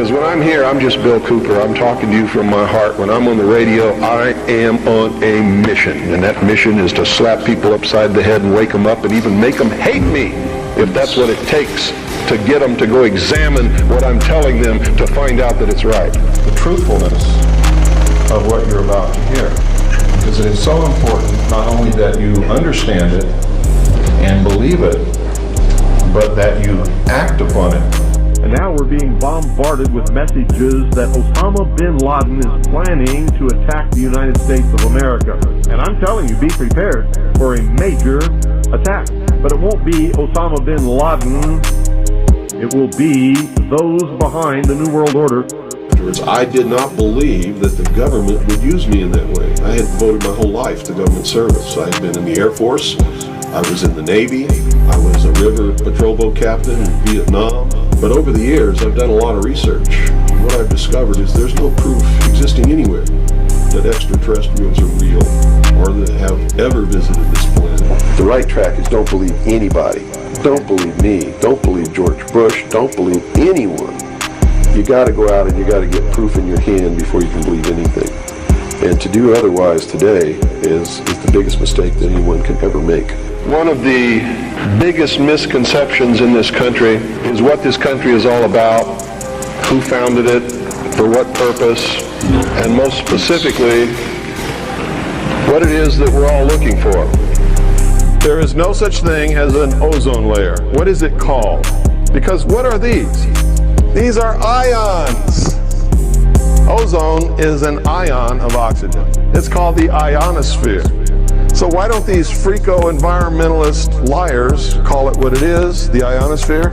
Because when I'm here, I'm just Bill Cooper. I'm talking to you from my heart. When I'm on the radio, I am on a mission. And that mission is to slap people upside the head and wake them up and even make them hate me, if that's what it takes to get them to go examine what I'm telling them to find out that it's right. The truthfulness of what you're about to hear. Because it is so important not only that you understand it and believe it, but that you act upon it. And now we're being bombarded with messages that Osama bin Laden is planning to attack the United States of America. And I'm telling you, be prepared for a major attack. But it won't be Osama bin Laden. It will be those behind the New World Order. I did not believe that the government would use me in that way. I had devoted my whole life to government service. I had been in the Air Force. I was in the Navy. I was a river patrol boat captain in Vietnam. But over the years, I've done a lot of research. And what I've discovered is there's no proof existing anywhere that extraterrestrials are real or that have ever visited this planet. The right track is don't believe anybody. Don't believe me. Don't believe George Bush. Don't believe anyone. You got to go out and you got to get proof in your hand before you can believe anything. And to do otherwise today is the biggest mistake that anyone can ever make. One of the biggest misconceptions in this country is what this country is all about, who founded it, for what purpose, and most specifically, what it is that we're all looking for. There is no such thing as an ozone layer. What is it called? Because what are these? These are ions. Ozone is an ion of oxygen. It's called the ionosphere. So why don't these freako-environmentalist liars call it what it is, the ionosphere?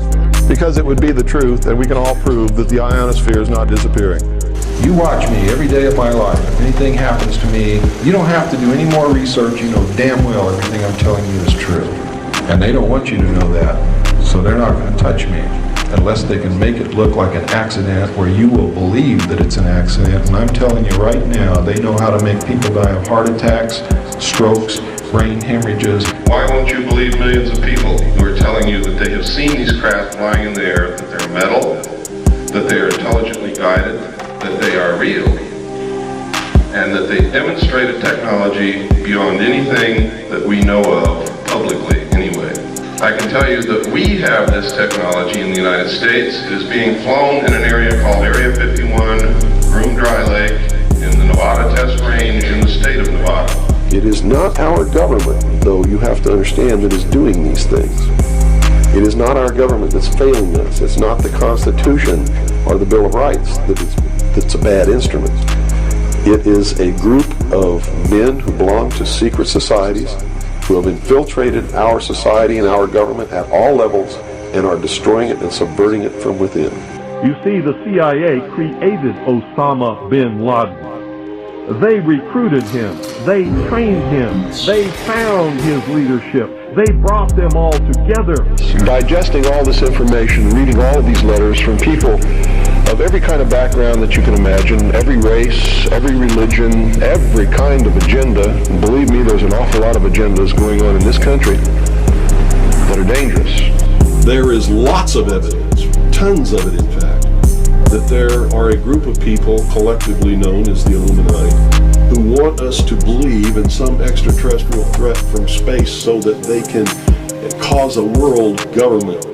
Because it would be the truth, and we can all prove that the ionosphere is not disappearing. You watch me every day of my life. If anything happens to me, you don't have to do any more research. You know damn well everything I'm telling you is true. And they don't want you to know that, so they're not going to touch me unless they can make it look like an accident where you will believe that it's an accident. And I'm telling you right now, they know how to make people die of heart attacks, strokes, brain hemorrhages. Why won't you believe millions of people who are telling you that they have seen these craft flying in the air, that they're metal, that they are intelligently guided, that they are real, and that they demonstrate a technology beyond anything that we know of publicly anyway? I can tell you that we have this technology in the United States. It is being flown in an area called Area 51, Groom Dry Lake, in the Nevada Test Range in the state of Nevada. It is not our government, though you have to understand, that is doing these things. It is not our government that's failing us. It's not the Constitution or the Bill of Rights that's a bad instrument. It is a group of men who belong to secret societies, who have infiltrated our society and our government at all levels and are destroying it and subverting it from within. You see, the CIA created Osama bin Laden. They recruited him. They trained him. They found his leadership. They brought them all together. Digesting all this information, reading all of these letters from people of every kind of background that you can imagine, every race, every religion, every kind of agenda. And believe me, there's an awful lot of agendas going on in this country that are dangerous. There is lots of evidence, tons of it in fact, that there are a group of people collectively known as the Illuminati who want us to believe in some extraterrestrial threat from space so that they can cause a world government,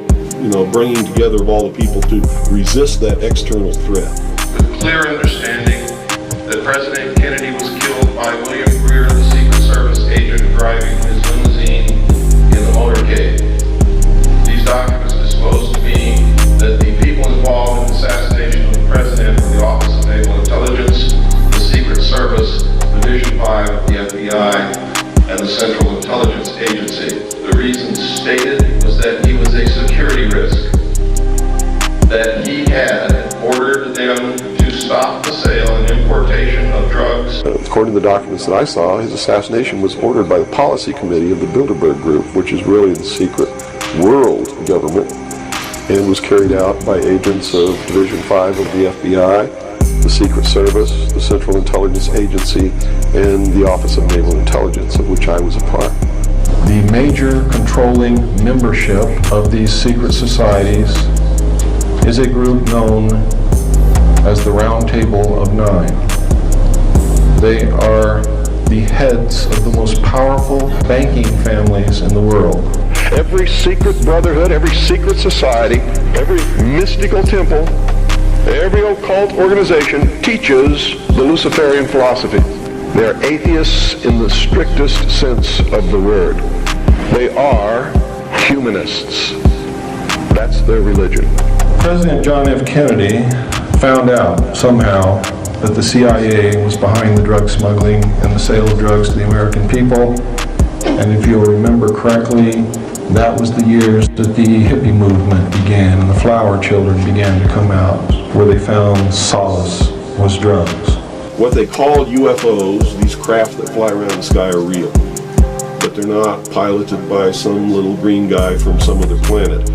bringing together of all the people to resist that external threat. With clear understanding that President Kennedy was killed by William Greer, the Secret Service agent driving his limousine in the motorcade. These documents disclose to me that the people involved in the assassination of the President from the Office of Naval Intelligence, the Secret Service, Division 5 of the FBI, and the Central Intelligence Agency. The reason stated was that he was a security risk, that he had ordered them to stop the sale and importation of drugs. According to the documents that I saw, his assassination was ordered by the policy committee of the Bilderberg Group, which is really the secret world government, and was carried out by agents of Division 5 of the FBI, the Secret Service, the Central Intelligence Agency, and the Office of Naval Intelligence, of which I was a part. The major controlling membership of these secret societies is a group known as the Round Table of Nine. They are the heads of the most powerful banking families in the world. Every secret brotherhood, every secret society, every mystical temple, every occult organization teaches the Luciferian philosophy. They're atheists in the strictest sense of the word. They are humanists. That's their religion. President John F. Kennedy found out somehow that the CIA was behind the drug smuggling and the sale of drugs to the American people. And if you'll remember correctly, that was the years that the hippie movement began and the flower children began to come out, where they found solace was drugs. What they call UFOs, these craft that fly around the sky, are real. But they're not piloted by some little green guy from some other planet.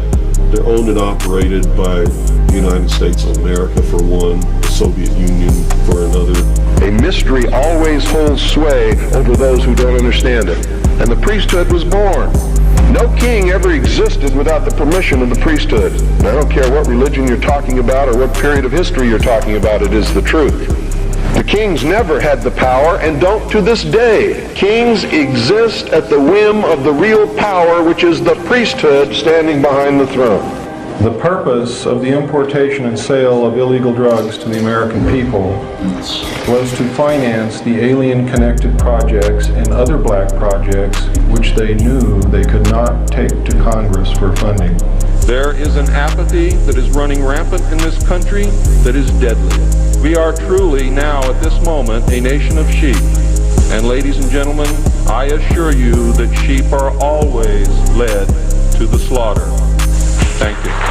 They're owned and operated by the United States of America for one, the Soviet Union for another. A mystery always holds sway over those who don't understand it. And the priesthood was born. No king ever existed without the permission of the priesthood. And I don't care what religion you're talking about or what period of history you're talking about, it is the truth. The kings never had the power and don't to this day. Kings exist at the whim of the real power, which is the priesthood standing behind the throne. The purpose of the importation and sale of illegal drugs to the American people was to finance the alien-connected projects and other black projects which they knew they could not take to Congress for funding. There is an apathy that is running rampant in this country that is deadly. We are truly now at this moment a nation of sheep. And ladies and gentlemen, I assure you that sheep are always led to the slaughter. Thank you.